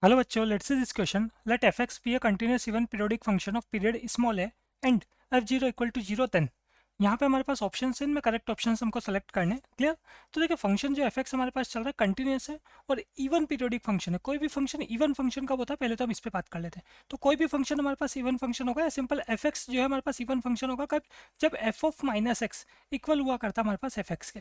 Hello बच्चों, let's see this question. Let fx be a continuous even periodic function of period small a and f0 equal to 0 then. यहाँ पे हमारे पास option है, इनमें correct option हमको select करने हैं। क्लियर? तो देखिए फंक्शन जो fx हमारे पास चल रहा है कंटिन्यूस है और इवन पीरियोडिक फंक्शन है। कोई भी फंक्शन इवन फंक्शन कब होता है पहले तो हम इस पे बात कर लेते हैं। तो कोई भी फंक्शन हमारे पास इवन फंक्शन होगा या सिंपल fx जो है हमारे पास इवन फंक्शन होगा कब? जब f of minus x equal हुआ करता है हमारे पास fx के।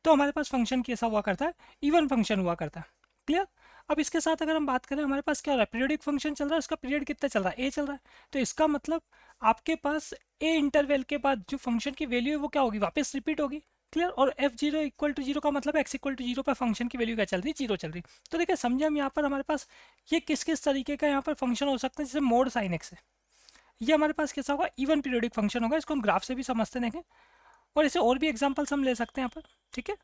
तो हमारे पास फंक्शन कैसा हुआ करता है? इवन फंक्शन हुआ करता है। क्लियर? अब इसके साथ अगर हम बात करें हमारे पास क्या हो रहा है, पीरियोडिक फंक्शन चल रहा है, उसका पीरियड कितना चल रहा है, ए चल रहा है। तो इसका मतलब आपके पास ए इंटरवल के बाद जो फंक्शन की वैल्यू है वो क्या होगी, वापस रिपीट होगी। क्लियर? और f zero equal to zero का मतलब एक्स इक्वल टू जीरो पर फंक्शन की वैल्यू क्या चल रही है, जीरो चल रही। तो देखिए समझे हम यहाँ पर हमारे पास ये किस किस तरीके का यहाँ पर फंक्शन हो सकता है, जैसे मोड साइन एक्स है, ये हमारे पास कैसा होगा, इवन पीरियोडिक फंक्शन होगा। इसको हम ग्राफ से भी समझते हैं और इसे और भी एग्जाम्पल्स हम ले सकते हैं यहाँ पर। ठीक है,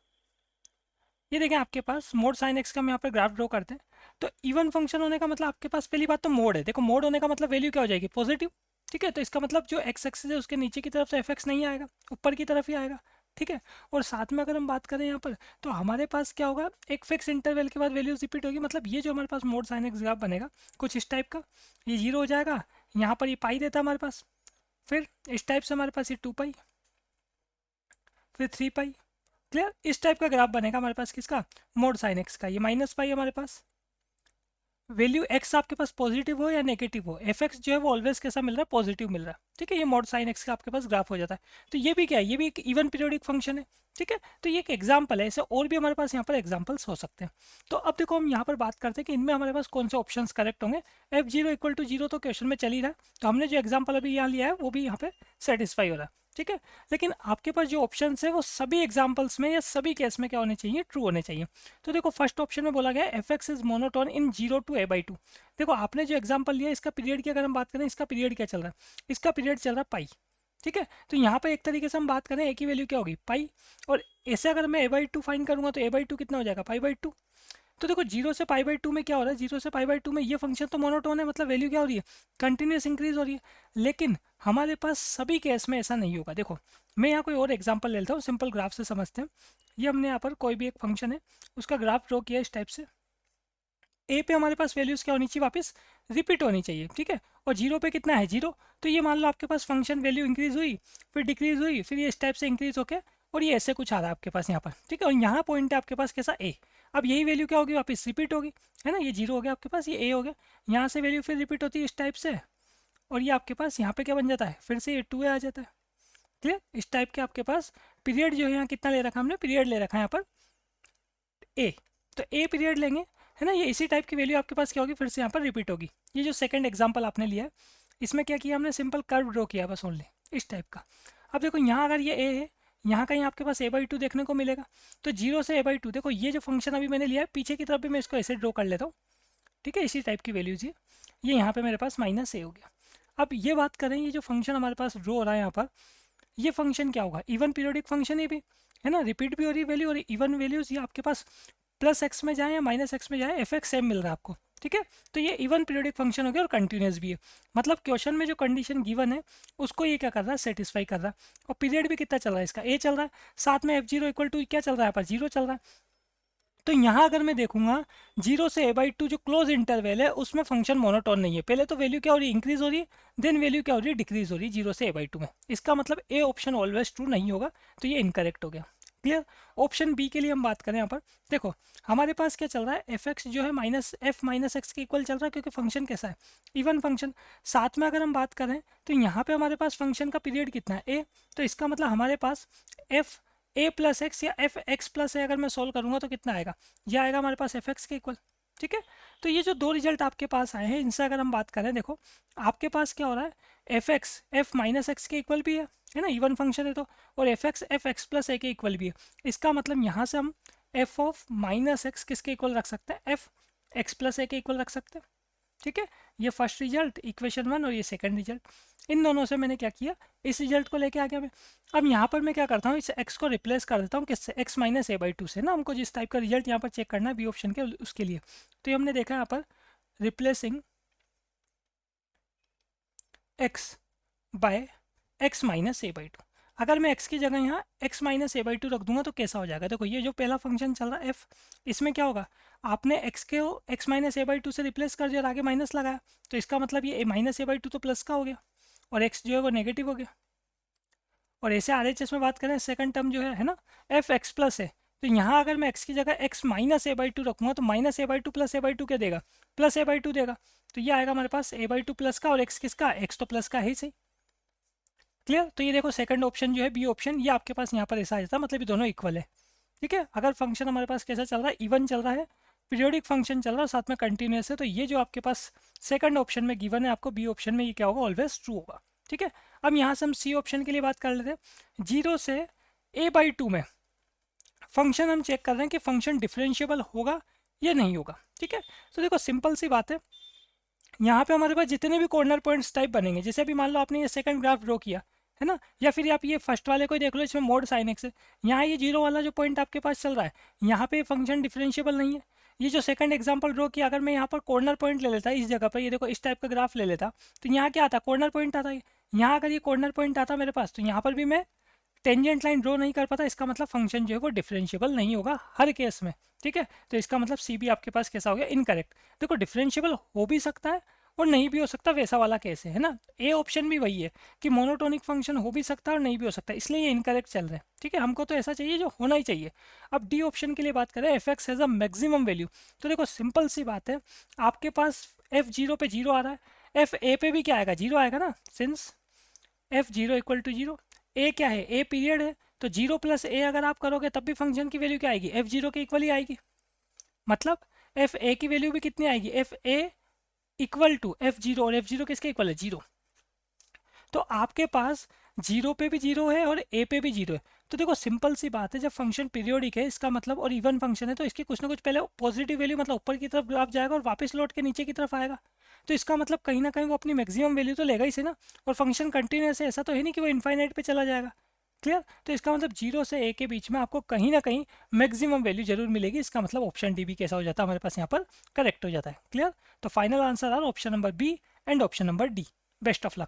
ये देखें आपके पास मोड साइन एक्स का हम यहाँ पर ग्राफ ड्रॉ करते हैं। तो इवन फंक्शन होने का मतलब आपके पास पहली बात तो मोड है। देखो मोड होने का मतलब वैल्यू क्या हो जाएगी, पॉजिटिव। ठीक है, तो इसका मतलब जो एक्स एक्सिस है उसके नीचे की तरफ से एफ एक्स नहीं आएगा, ऊपर की तरफ ही आएगा। ठीक है, और साथ में अगर हम बात करें यहाँ पर तो हमारे पास क्या होगा, एक फिक्स इंटरवल के बाद वैल्यूज रिपीट होगी। मतलब ये जो हमारे पास मोड साइन एक्स ग्राफ बनेगा कुछ इस टाइप का, ये जीरो हो जाएगा, यहाँ पर ये पाई देता है हमारे पास, फिर इस टाइप से हमारे पास ये 2 पाई, फिर 3 पाई। क्लियर? इस टाइप का ग्राफ बनेगा हमारे पास किसका, मोड साइन एक्स का। ये माइनस पाई हमारे पास, वैल्यू एक्स आपके पास पॉजिटिव हो या नेगेटिव हो, एफ एक्स जो है वो ऑलवेज कैसा मिल रहा है, पॉजिटिव मिल रहा है। ठीक है, ये मॉड साइन एक्स का आपके पास ग्राफ हो जाता है। तो ये भी क्या है, ये भी एक इवन पीरियोडिक फंक्शन है। ठीक है, तो ये एक एग्जाम्पल है, ऐसे और भी हमारे पास यहाँ पर एग्जाम्पल्स हो सकते हैं। तो अब देखो हम यहाँ पर बात करते हैं कि इनमें हमारे पास कौन से ऑप्शन करेक्ट होंगे। F zero equal to zero तो क्वेश्चन में चल ही रहा है, तो हमने जो एग्जाम्पल अभी यहाँ लिया है वो भी यहाँ पे सेटिस्फाई हो रहा है। ठीक है, लेकिन आपके पास जो ऑप्शन है वो सभी एग्जाम्पल्स में या सभी केस में क्या होने चाहिए, ट्रू होने चाहिए। तो देखो फर्स्ट ऑप्शन में बोला गया F x is monotone in 0 to a/2। देखो आपने जो एग्जांपल लिया इसका पीरियड की अगर हम बात करें, इसका पीरियड क्या चल रहा है, इसका पीरियड चल रहा है पाई। ठीक है, तो यहाँ पे एक तरीके से हम बात करें ए की वैल्यू क्या होगी, पाई। और ऐसे अगर मैं a/2 फाइंड करूंगा तो a/2 कितना हो जाएगा, पाई/2। तो देखो जीरो से पाई/2 में क्या हो रहा है, जीरो से पाई/2 में ये फंक्शन तो मोनोटोन है, मतलब वैल्यू क्या हो रही है, कंटिन्यूस इंक्रीज हो रही है। लेकिन हमारे पास सभी केस में ऐसा नहीं होगा। देखो मैं यहाँ कोई और एग्जाम्पल ले लेता हूँ, सिंपल ग्राफ से समझते हैं। ये हमने यहाँ पर कोई भी एक फंक्शन है उसका ग्राफ ड्रॉ किया इस टाइप से। ए पे हमारे पास वैल्यूज क्या होनी चाहिए, वापस रिपीट होनी चाहिए। ठीक है, और जीरो पे कितना है, जीरो। तो ये मान लो आपके पास फंक्शन वैल्यू इंक्रीज हुई, फिर डिक्रीज हुई, फिर ये इस टाइप से इंक्रीज होके और ये ऐसे कुछ आ रहा है आपके पास यहाँ पर। ठीक है, और यहाँ पॉइंट है आपके पास कैसा, ए। अब यही वैल्यू क्या होगी, वापस रिपीट होगी, है ना। ये जीरो हो गया आपके पास, ये ए हो गया, यहाँ से वैल्यू फिर रिपीट होती है इस टाइप से, और ये आपके पास यहाँ पे क्या बन जाता है, फिर से ये 2 आ जाता है। क्लियर? इस टाइप के आपके पास पीरियड जो है यहाँ कितना ले रखा है हमने, पीरियड ले रखा है यहाँ पर ए। तो ए पीरियड लेंगे, है ना। ये इसी टाइप की वैल्यू आपके पास क्या होगी, फिर से यहाँ पर रिपीट होगी। ये जो सेकंड एग्जांपल आपने लिया है इसमें क्या किया हमने, सिंपल कर्व ड्रॉ किया बस ओनली इस टाइप का। अब देखो यहाँ अगर ये ए है, यहाँ कहीं आपके पास a/2 देखने को मिलेगा। तो जीरो से a/2, देखो ये जो फंक्शन अभी मैंने लिया है पीछे की तरफ भी मैं इसको ऐसे ड्रॉ कर लेता हूँ। ठीक है, इसी टाइप की वैल्यूज ये यहाँ पे मेरे पास माइनस ए हो गया। अब ये बात करें, ये जो फंक्शन हमारे पास ड्रॉ हो रहा है यहाँ पर, ये फंक्शन क्या होगा, इवन पीरियोडिक फंक्शन ये भी, है ना। रिपीट भी हो रही है वैल्यू, और इवन वैल्यूज ये आपके पास प्लस एक्स में जाए या माइनस एक्स में जाए, एफ एक्स सेम मिल रहा है आपको। ठीक है, तो ये इवन पीरियोडिक फंक्शन हो गया और कंटिन्यूस भी है। मतलब क्वेश्चन में जो कंडीशन गिवन है उसको ये क्या कर रहा है, सेटिस्फाई कर रहा है। और पीरियड भी कितना चल रहा है, इसका ए चल रहा है, साथ में एफ जीरो इक्वल टू क्या चल रहा है, पर जीरो चल रहा है। तो यहाँ अगर मैं देखूंगा जीरो से a/2 जो क्लोज इंटरवल है उसमें फंक्शन मोनोटोन नहीं है। पहले तो वैल्यू क्या हो रही है, इंक्रीज हो रही है, देन वैल्यू क्या हो रही है, डिक्रीज हो रही है जीरो से a/2 में। इसका मतलब ए ऑप्शन ऑलवेज ट्रू नहीं होगा, तो ये इनकरेक्ट हो गया। क्लियर? ऑप्शन बी के लिए हम बात करें यहाँ पर, देखो हमारे पास क्या चल रहा है, एफ एक्स जो है माइनस एफ माइनस एक्स के इक्वल चल रहा है, क्योंकि फंक्शन कैसा है, इवन फंक्शन। साथ में अगर हम बात करें तो यहाँ पे हमारे पास फंक्शन का पीरियड कितना है, ए। तो इसका मतलब हमारे पास एफ ए प्लस एक्स या एफ एक्स प्लस ए अगर मैं सोल्व करूंगा तो कितना आएगा, यह आएगा हमारे पास एफ एक्स के इक्वल। ठीक है, तो ये जो दो रिजल्ट आपके पास आए हैं इनसे अगर हम बात करें, देखो आपके पास क्या हो रहा है, F x F minus x के इक्वल भी है ना, इवन फंक्शन है तो, और एफ एक्स प्लस ए के इक्वल भी है। इसका मतलब यहाँ से हम एफ ऑफ माइनस एक्स किसके इक्वल रख सकते हैं, एफ एक्स प्लस ए के इक्वल रख सकते हैं। ठीक है, ये फर्स्ट रिजल्ट इक्वेशन 1 और ये सेकंड रिजल्ट, इन दोनों से मैंने क्या किया, इस रिजल्ट को लेके आ गया मैं। अब यहाँ पर मैं क्या करता हूँ, इस x को रिप्लेस कर देता हूँ किससे, x माइनस a/2 से ना। हमको जिस टाइप का रिजल्ट यहाँ पर चेक करना है बी ऑप्शन के उसके लिए, तो ये हमने देखा यहाँ पर replacing x by x minus a/2। अगर मैं x की जगह यहाँ x minus a by two रख दूंगा तो कैसा हो जाएगा? देखो ये जो पहला फंक्शन चल रहा है f, इसमें क्या होगा, आपने x के x minus a by to से रिप्लेस कर दिया और आगे माइनस लगाया, तो इसका मतलब ये माइनस ए बाई टू तो प्लस का हो गया और x जो है वो नेगेटिव हो गया। और ऐसे RHS में बात करें सेकंड टर्म जो है ना, एफ एक्स प्लस है, तो यहाँ अगर मैं x की जगह x minus a by to रखूँगा तो minus a by two plus A by to क्या देगा, प्लस ए बाई टू देगा। तो ये आएगा हमारे पास ए बाई टू प्लस का और x किसका, x तो प्लस का है ही सही। क्लियर? तो ये देखो सेकंड ऑप्शन जो है बी ऑप्शन, ये आपके पास यहाँ पर ऐसा आ जाता है, मतलब ये दोनों इक्वल है। ठीक है, अगर फंक्शन हमारे पास कैसा चल रहा है, इवन चल रहा है, पीरियोडिक फंक्शन चल रहा है, साथ में कंटिन्यूस है, तो ये जो आपके पास सेकंड ऑप्शन में गिवन है आपको, बी ऑप्शन में ये क्या होगा, ऑलवेज ट्रू होगा। ठीक है, अब यहाँ से हम सी ऑप्शन के लिए बात कर लेते हैं। 0 से ए बाई टू में फंक्शन हम चेक कर रहे हैं कि फंक्शन डिफरेंशिएबल होगा या नहीं होगा। ठीक है, तो देखो सिंपल सी बात है, यहाँ पे हमारे पास जितने भी कॉर्नर पॉइंट्स टाइप बनेंगे, जैसे अभी मान लो आपने ये सेकंड ग्राफ ड्रॉ किया है ना, या फिर आप ये फर्स्ट वाले को ही देख लो, इसमें मोड साइन एक्स है, यहाँ ये जीरो वाला जो पॉइंट आपके पास चल रहा है, यहाँ पे फंक्शन डिफरेंशिएबल नहीं है। ये जो सेकंड एग्जांपल ड्रॉ किया, अगर मैं यहाँ पर कॉर्नर पॉइंट ले लेता इस जगह पर, ये देखो इस टाइप का ग्राफ ले लेता, तो यहाँ क्या आता, कॉर्नर पॉइंट आता है। यहाँ अगर ये कॉर्नर पॉइंट आता मेरे पास, तो यहाँ पर भी मैं टेंजेंट लाइन ड्रॉ नहीं कर पाता, इसका मतलब फंक्शन जो है वो डिफरेंशिएबल नहीं होगा हर केस में। ठीक है, तो इसका मतलब सी भी आपके पास कैसा हो गया, इनकरेक्ट। देखो डिफरेंशिएबल हो भी सकता है और नहीं भी हो सकता, वैसा वाला केस है ना। ए ऑप्शन भी वही है कि मोनोटोनिक फंक्शन हो भी सकता है और नहीं भी हो सकता, इसलिए ये इनकरेक्ट चल रहे हैं। ठीक है, हमको तो ऐसा चाहिए जो होना ही चाहिए। अब डी ऑप्शन के लिए बात करें, F x has a maximum value, तो देखो सिंपल सी बात है, आपके पास एफ जीरो पे जीरो आ रहा है, एफ ए पे भी क्या आएगा, जीरो आएगा ना, since f zero equal to zero. A क्या है, ए पीरियड है, तो जीरो प्लस ए अगर आप करोगे तब भी फंक्शन की वैल्यू क्या आएगी, एफ जीरो के इक्वल ही आएगी। मतलब एफ ए की वैल्यू भी कितनी आएगी, f a equal to f zero, और एफ जीरो किसके इक्वल है, जीरो। तो आपके पास जीरो पे भी जीरो है और ए पे भी जीरो है। तो देखो सिंपल सी बात है, जब फंक्शन पीरियोडिक है इसका मतलब, और इवन फंक्शन है, तो इसकी कुछ ना कुछ पहले पॉजिटिव वैल्यू मतलब ऊपर की तरफ ग्राफ जाएगा और वापस लौट के नीचे की तरफ आएगा। तो इसका मतलब कहीं ना कहीं वो अपनी मैक्सिमम वैल्यू तो लेगा ही से ना, और फंक्शन कंटिन्यूस है, ऐसा तो है नहीं कि वो इन्फाइनाइट पे चला जाएगा। क्लियर? तो इसका मतलब जीरो से ए के बीच में आपको कहीं ना कहीं मैक्सिमम वैल्यू जरूर मिलेगी, इसका मतलब ऑप्शन डी भी कैसा हो जाता है हमारे पास यहाँ पर, करेक्ट हो जाता है। क्लियर? तो final answer are option number B and option number D. Best of luck.